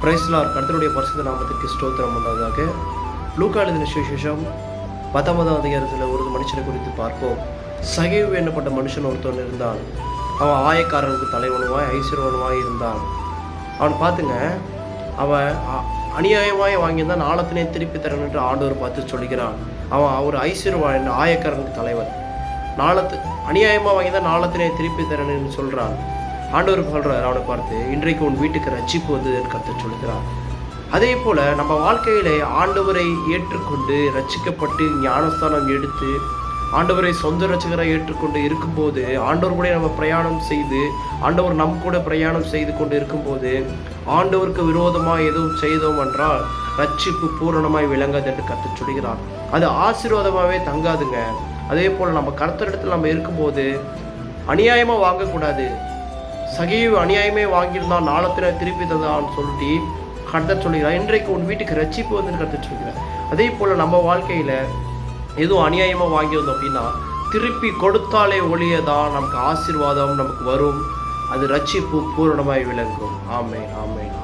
Price Lord. கர்த்தருடைய பரிசுத்த நாமத்துக்கு ஸ்தோத்திரம் உண்டாவதாக. லூக்கா எழுதின சுவிசேஷம் 19ஆம் அதிகாரத்தில் ஒரு மனுஷனை குறித்து பார்ப்போம். சகேவு என்னப்பட்ட மனுஷன் ஒருத்தன் இருந்தான். அவன் ஆயக்காரனுக்கு தலைவனுமாய் ஐஸ்வர்யவனுமாய் இருந்தான். அவன் பார்த்துங்க, அவன் அநியாயமாய் வாங்கியிருந்தான், நாளத்தினே திருப்பி தரணும் என்று ஆண்டவர் பார்த்து சொல்கிறான். அவன் ஒரு ஐஸ்வர்யவான், ஆயக்காரனுக்கு தலைவன். அநியாயமாக வாங்கியிருந்தான், நாளத்தினே திருப்பி தரணும்னு சொல்கிறான். ஆண்டவர் சொல்கிறார் அவனை பார்த்து, இன்றைக்கு உன் வீட்டுக்கு ரட்சிப்பு வந்ததுன்னு கர்த்தர் சொல்கிறார். அதே போல் நம்ம வாழ்க்கையிலே ஆண்டவரை ஏற்றுக்கொண்டு ரட்சிக்கப்பட்டு ஞானஸ்தானம் எடுத்து ஆண்டவரை சொந்த ரட்சகராக ஏற்றுக்கொண்டு இருக்கும்போது, ஆண்டவர் கூட நம்ம பிரயாணம் செய்து ஆண்டவர் நம் கூட பிரயாணம் செய்து கொண்டு இருக்கும்போது, ஆண்டவருக்கு விரோதமாக எதுவும் செய்தோம் என்றால் ரட்சிப்பு பூரணமாய் விளங்காது என்று கர்த்தர் சொல்கிறார். அது ஆசீர்வாதமாகவே தங்காதுங்க. அதே போல் நம்ம கர்த்தரிடத்தில் நம்ம இருக்கும்போது அநியாயமாக வாங்கக்கூடாது. சகேவு அநியாயமே வாங்கியிருந்தான், நாளத்தில் திருப்பி தந்தான்னு சொல்லிட்டு கர்த்தர் சொல்கிறார். இன்றைக்கு உன் வீட்டுக்கு ரட்சிப்பு வந்து கர்த்தர் சொல்கிறார். அதே போல் நம்ம வாழ்க்கையில் எதுவும் அநியாயமாக வாங்கியிருந்தோம் அப்படின்னா திருப்பி கொடுத்தாலே ஒழியதான் நமக்கு ஆசீர்வாதம் நமக்கு வரும். அது ரட்சிப்பு பூரணமாய் விளங்கும். ஆமென், ஆமென்.